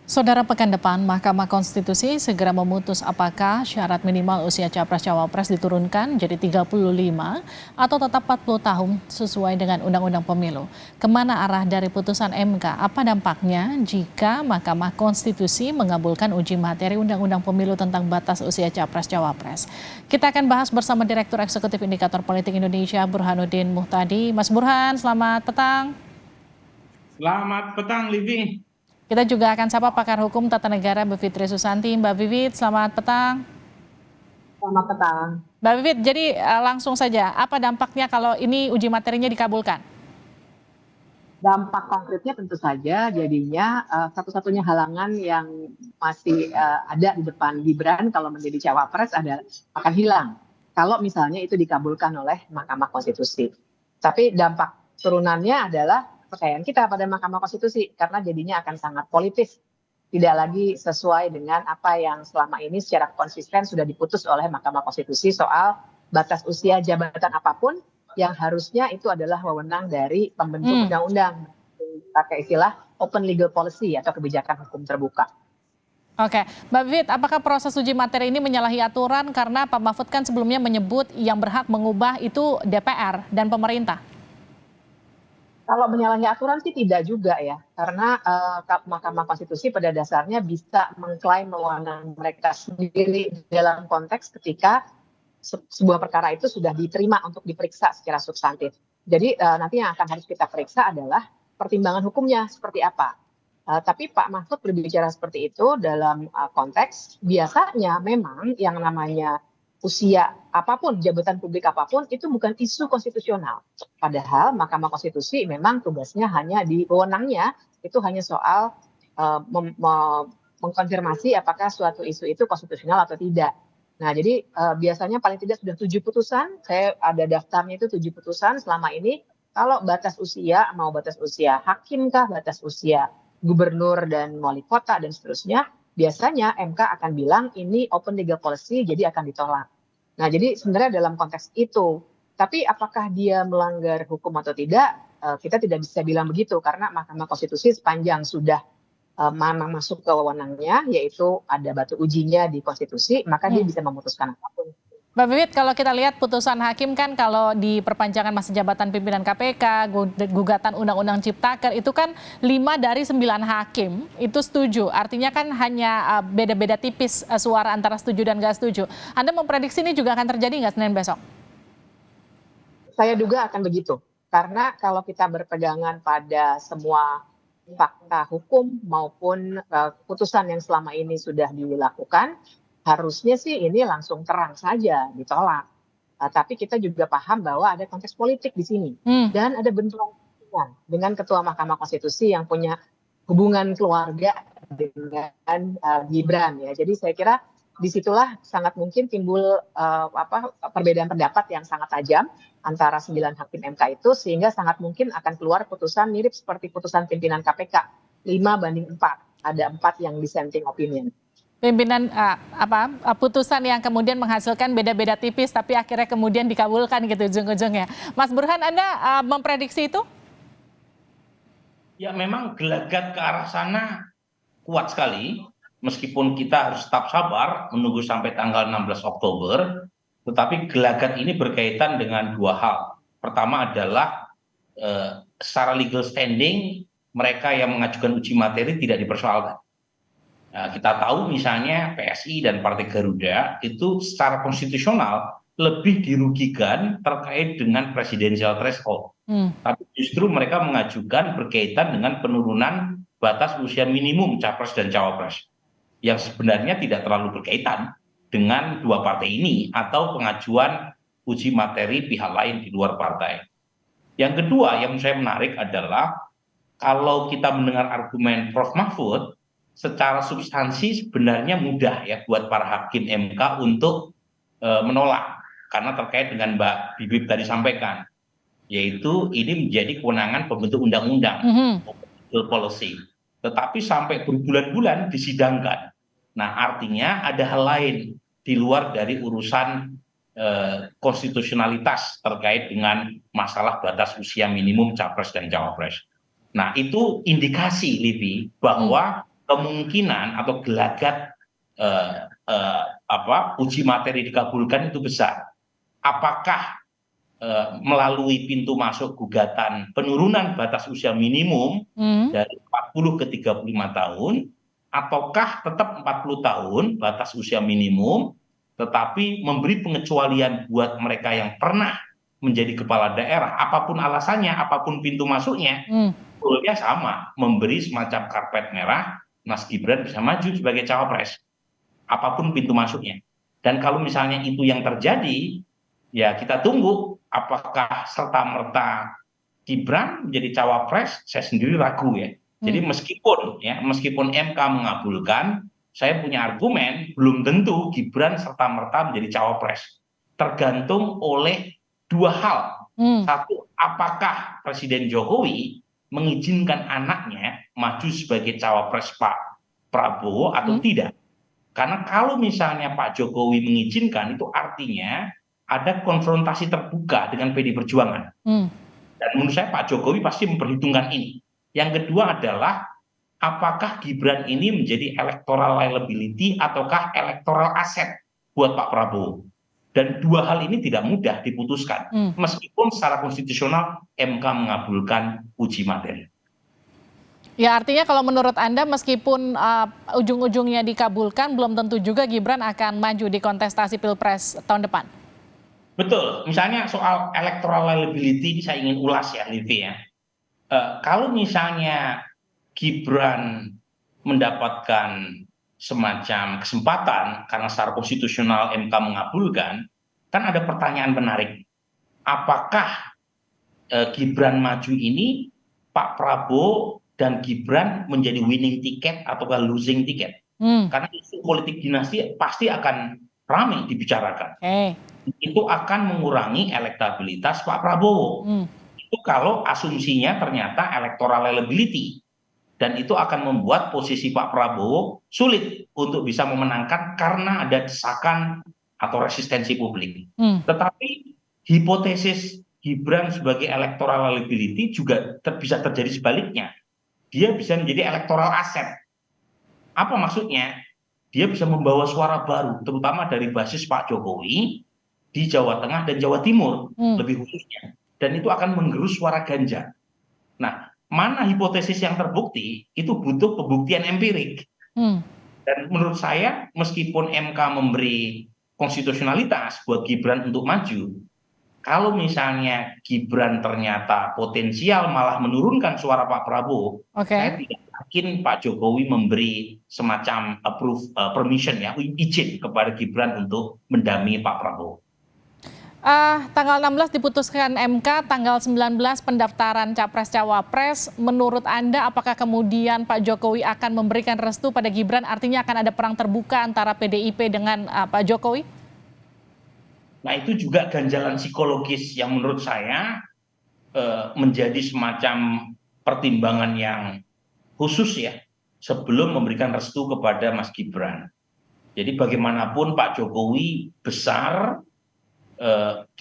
Saudara, pekan depan Mahkamah Konstitusi segera memutus apakah syarat minimal usia Capres-Cawapres diturunkan jadi 35 atau tetap 40 tahun sesuai dengan Undang-Undang Pemilu. Kemana arah dari putusan MK? Apa dampaknya jika Mahkamah Konstitusi mengabulkan uji materi Undang-Undang Pemilu tentang batas usia Capres-Cawapres? Kita akan bahas bersama Direktur Eksekutif Indikator Politik Indonesia, Burhanuddin Muhtadi. Mas Burhan, selamat petang. Selamat petang, Livi. Kita juga akan sapa pakar hukum tata negara Bivitri Susanti. Mbak Vivit, selamat petang. Selamat petang. Mbak Vivit, jadi langsung saja, apa dampaknya kalau ini uji materinya dikabulkan? Dampak konkretnya tentu saja jadinya satu-satunya halangan yang masih ada di depan Gibran kalau menjadi cawapres akan hilang kalau misalnya itu dikabulkan oleh Mahkamah Konstitusi. Tapi dampak turunannya adalah kepercayaan kita pada Mahkamah Konstitusi karena jadinya akan sangat politis, tidak lagi sesuai dengan apa yang selama ini secara konsisten sudah diputus oleh Mahkamah Konstitusi soal batas usia jabatan apapun yang harusnya itu adalah wewenang dari pembentuk undang-undang, pakai istilah open legal policy atau kebijakan hukum terbuka. Oke, Mbak Vivit, apakah proses uji materi ini menyalahi aturan karena Pak Mahfud kan sebelumnya menyebut yang berhak mengubah itu DPR dan pemerintah? Kalau menyalahi aturan sih tidak juga ya, karena Mahkamah Konstitusi pada dasarnya bisa mengklaim wewenang mereka sendiri dalam konteks ketika sebuah perkara itu sudah diterima untuk diperiksa secara substantif. Jadi nanti yang akan harus kita periksa adalah pertimbangan hukumnya seperti apa. Tapi Pak Mahfud berbicara seperti itu dalam konteks biasanya memang yang namanya usia apapun, jabatan publik apapun itu bukan isu konstitusional. Padahal Mahkamah Konstitusi memang tugasnya hanya di wewenangnya itu hanya soal mengkonfirmasi apakah suatu isu itu konstitusional atau tidak. Nah, jadi biasanya paling tidak sudah 7 putusan, saya ada daftarnya itu 7 putusan selama ini. Kalau batas usia, mau batas usia hakim kah, batas usia gubernur dan wali kota dan seterusnya, biasanya MK akan bilang ini open legal policy jadi akan ditolak. Nah, jadi sebenarnya dalam konteks itu, tapi apakah dia melanggar hukum atau tidak, kita tidak bisa bilang begitu karena Mahkamah Konstitusi sepanjang sudah memang masuk ke wewenangnya, yaitu ada batu ujinya di konstitusi, maka dia bisa memutuskan apapun. Mbak Vivit, kalau kita lihat putusan hakim kan kalau di perpanjangan masa jabatan pimpinan KPK, gugatan Undang-Undang Ciptaker itu kan 5 dari 9 hakim itu setuju. Artinya kan hanya beda-beda tipis suara antara setuju dan nggak setuju. Anda memprediksi ini juga akan terjadi nggak Senin besok? Saya duga akan begitu. Karena kalau kita berpegangan pada semua fakta hukum maupun putusan yang selama ini sudah dilakukan, harusnya sih ini langsung terang saja ditolak. Tapi kita juga paham bahwa ada konteks politik di sini. Dan ada benturan dengan Ketua Mahkamah Konstitusi yang punya hubungan keluarga dengan Gibran ya. Jadi saya kira disitulah sangat mungkin timbul perbedaan pendapat yang sangat tajam antara 9 hakim MK itu, sehingga sangat mungkin akan keluar putusan mirip seperti putusan pimpinan KPK 5-4. Ada 4 yang dissenting opinion. Pimpinan putusan yang kemudian menghasilkan beda-beda tipis tapi akhirnya kemudian dikabulkan gitu ujung-ujungnya. Mas Burhan, Anda memprediksi itu? Ya, memang gelagat ke arah sana kuat sekali. Meskipun kita harus tetap sabar menunggu sampai tanggal 16 Oktober, tetapi gelagat ini berkaitan dengan dua hal. Pertama adalah secara legal standing mereka yang mengajukan uji materi tidak dipersoalkan. Nah, kita tahu misalnya PSI dan Partai Garuda itu secara konstitusional lebih dirugikan terkait dengan presidensial threshold. Tapi justru mereka mengajukan berkaitan dengan penurunan batas usia minimum capres dan cawapres yang sebenarnya tidak terlalu berkaitan dengan dua partai ini atau pengajuan uji materi pihak lain di luar partai. Yang kedua yang saya menarik adalah kalau kita mendengar argumen Prof. Mahfud, secara substansi sebenarnya mudah ya buat para hakim MK untuk menolak karena terkait dengan Mbak Bibip tadi sampaikan, yaitu ini menjadi kewenangan pembentuk undang-undang, legal policy. Tetapi sampai berbulan-bulan disidangkan. Nah, artinya ada hal lain di luar dari urusan konstitusionalitas terkait dengan masalah batas usia minimum capres dan cawapres. Nah, itu indikasi, Livi, bahwa kemungkinan atau gelagat uji materi dikabulkan itu besar. Apakah melalui pintu masuk gugatan penurunan batas usia minimum Hmm. dari 40 ke 35 tahun, ataukah tetap 40 tahun batas usia minimum, tetapi memberi pengecualian buat mereka yang pernah menjadi kepala daerah, apapun alasannya, apapun pintu masuknya, Hmm. goalnya sama, memberi semacam karpet merah, Mas Gibran bisa maju sebagai cawapres, apapun pintu masuknya. Dan kalau misalnya itu yang terjadi, ya kita tunggu apakah serta-merta Gibran menjadi cawapres. Saya sendiri ragu ya. Jadi Hmm. meskipun MK mengabulkan, saya punya argumen belum tentu Gibran serta-merta menjadi cawapres. Tergantung oleh dua hal. Hmm. Satu, apakah Presiden Jokowi mengizinkan anaknya maju sebagai cawapres Pak Prabowo atau Hmm. tidak? Karena kalau misalnya Pak Jokowi mengizinkan, itu artinya ada konfrontasi terbuka dengan PD Perjuangan. Hmm. Dan menurut saya Pak Jokowi pasti memperhitungkan ini. Yang kedua adalah apakah Gibran ini menjadi electoral liability ataukah electoral asset buat Pak Prabowo. Dan dua hal ini tidak mudah diputuskan. Hmm. Meskipun secara konstitusional MK mengabulkan uji materi. Ya, artinya kalau menurut Anda meskipun ujung-ujungnya dikabulkan, belum tentu juga Gibran akan maju di kontestasi Pilpres tahun depan. Betul, misalnya soal electoral liability ini saya ingin ulas ya, Livi ya. Kalau misalnya Gibran mendapatkan semacam kesempatan karena secara konstitusional MK mengabulkan, kan ada pertanyaan menarik. Apakah Gibran maju ini Pak Prabowo dan Gibran menjadi winning ticket ataukah losing ticket? Hmm. Karena isu politik dinasti pasti akan ramai dibicarakan. Oke. Itu akan mengurangi elektabilitas Pak Prabowo. Hmm. Itu kalau asumsinya ternyata electoral liability. Dan itu akan membuat posisi Pak Prabowo sulit untuk bisa memenangkan karena ada desakan atau resistensi publik. Hmm. Tetapi hipotesis Gibran sebagai electoral liability juga bisa terjadi sebaliknya. Dia bisa menjadi electoral asset. Apa maksudnya? Dia bisa membawa suara baru, terutama dari basis Pak Jokowi di Jawa Tengah dan Jawa Timur, Hmm. lebih khususnya. Dan itu akan menggerus suara Ganjar. Nah, mana hipotesis yang terbukti, itu butuh pembuktian empirik. Hmm. Dan menurut saya, meskipun MK memberi konstitusionalitas buat Gibran untuk maju, kalau misalnya Gibran ternyata potensial malah menurunkan suara Pak Prabowo, Oke. saya tidak yakin Pak Jokowi memberi semacam permission ya, izin kepada Gibran untuk mendampingi Pak Prabowo. Tanggal 16 diputuskan MK, tanggal 19 pendaftaran Capres-Cawapres. Menurut Anda apakah kemudian Pak Jokowi akan memberikan restu pada Gibran? Artinya akan ada perang terbuka antara PDIP dengan Pak Jokowi? Nah, itu juga ganjalan psikologis yang menurut saya menjadi semacam pertimbangan yang khusus ya sebelum memberikan restu kepada Mas Gibran. Jadi bagaimanapun Pak Jokowi besar,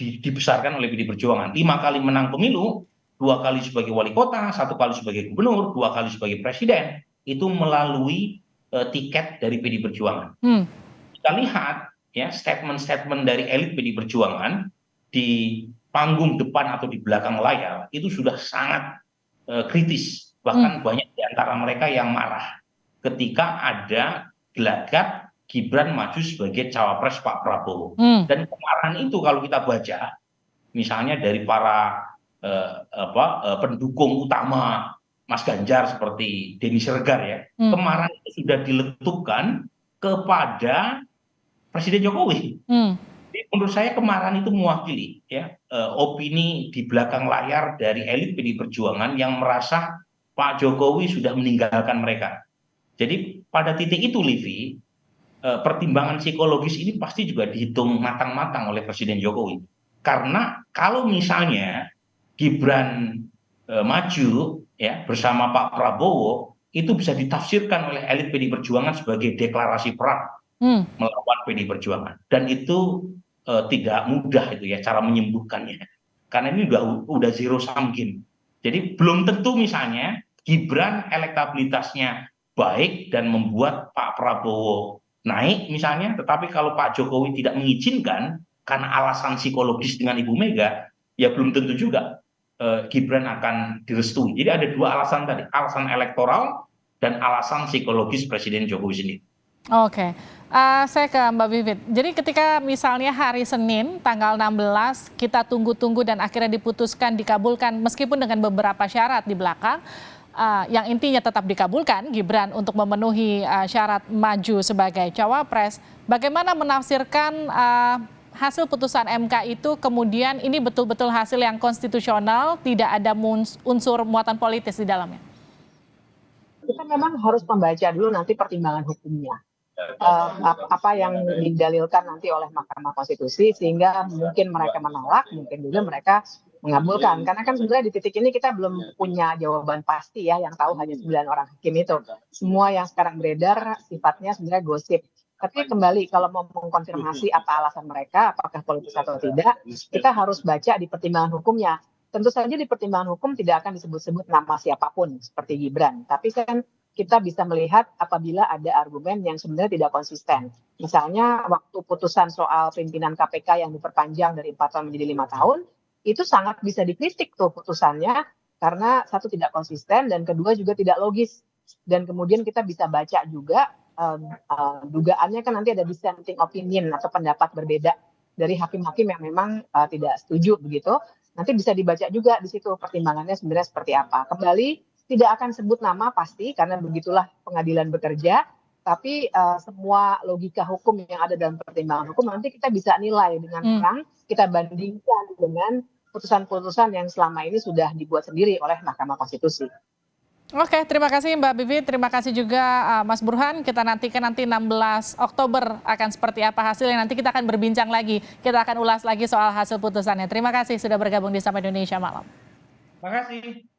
dibesarkan oleh PD Perjuangan. 5 kali menang pemilu, 2 kali sebagai wali kota, 1 kali sebagai gubernur, 2 kali sebagai presiden, itu melalui tiket dari PD Perjuangan. Hmm. Kita lihat ya statement-statement dari elit PD Perjuangan di panggung depan atau di belakang layar itu sudah sangat kritis. Bahkan banyak di antara mereka yang marah ketika ada gelagat Gibran maju sebagai cawapres Pak Prabowo. Dan kemarahan itu kalau kita baca, misalnya dari para pendukung utama Mas Ganjar seperti Denny Sregar ya, kemarahan itu sudah diletupkan kepada Presiden Jokowi. Jadi menurut saya kemarahan itu mewakili ya opini di belakang layar dari elit PD Perjuangan yang merasa Pak Jokowi sudah meninggalkan mereka. Jadi pada titik itu, Livi, pertimbangan psikologis ini pasti juga dihitung matang-matang oleh Presiden Jokowi. Karena kalau misalnya Gibran maju ya bersama Pak Prabowo, itu bisa ditafsirkan oleh elit PD Perjuangan sebagai deklarasi perang melawan PD Perjuangan. Dan itu tidak mudah itu ya cara menyembuhkannya. Karena ini udah zero sum game. Jadi belum tentu misalnya Gibran elektabilitasnya baik dan membuat Pak Prabowo naik misalnya, tetapi kalau Pak Jokowi tidak mengizinkan karena alasan psikologis dengan Ibu Mega, ya belum tentu juga Gibran akan direstui. Jadi ada dua alasan tadi, alasan elektoral dan alasan psikologis Presiden Jokowi sendiri. Oke, saya ke Mbak Vivit. Jadi ketika misalnya hari Senin tanggal 16 kita tunggu-tunggu dan akhirnya diputuskan dikabulkan meskipun dengan beberapa syarat di belakang, yang intinya tetap dikabulkan Gibran untuk memenuhi syarat maju sebagai cawapres. Bagaimana menafsirkan hasil putusan MK itu kemudian ini betul-betul hasil yang konstitusional, tidak ada unsur muatan politis di dalamnya? Kita memang harus membaca dulu nanti pertimbangan hukumnya. Apa yang didalilkan nanti oleh Mahkamah Konstitusi sehingga mungkin mereka menolak, mungkin juga mereka mengabulkan. Karena kan sebenarnya di titik ini kita belum punya jawaban pasti ya, yang tahu hanya 9 orang hakim itu. Semua yang sekarang beredar sifatnya sebenarnya gosip. Tapi kembali kalau mau mengkonfirmasi apa alasan mereka, apakah politis atau tidak, kita harus baca di pertimbangan hukumnya. Tentu saja di pertimbangan hukum tidak akan disebut-sebut nama siapapun seperti Gibran. Tapi kan kita bisa melihat apabila ada argumen yang sebenarnya tidak konsisten. Misalnya waktu putusan soal pimpinan KPK yang diperpanjang dari 4 tahun menjadi 5 tahun, itu sangat bisa dikritik tuh putusannya, karena satu tidak konsisten dan kedua juga tidak logis. Dan kemudian kita bisa baca juga dugaannya kan nanti ada dissenting opinion atau pendapat berbeda dari hakim-hakim yang memang tidak setuju begitu. Nanti bisa dibaca juga di situ pertimbangannya sebenarnya seperti apa. Kembali tidak akan sebut nama pasti karena begitulah pengadilan bekerja, tapi semua logika hukum yang ada dalam pertimbangan hukum nanti kita bisa nilai dengan terang, kita bandingkan dengan putusan-putusan yang selama ini sudah dibuat sendiri oleh Mahkamah Konstitusi. Oke, terima kasih Mbak Bivit, terima kasih juga Mas Burhan. Kita nantikan nanti 16 Oktober akan seperti apa hasilnya. Nanti kita akan berbincang lagi, kita akan ulas lagi soal hasil putusannya. Terima kasih sudah bergabung di Sapa Indonesia Malam. Terima kasih.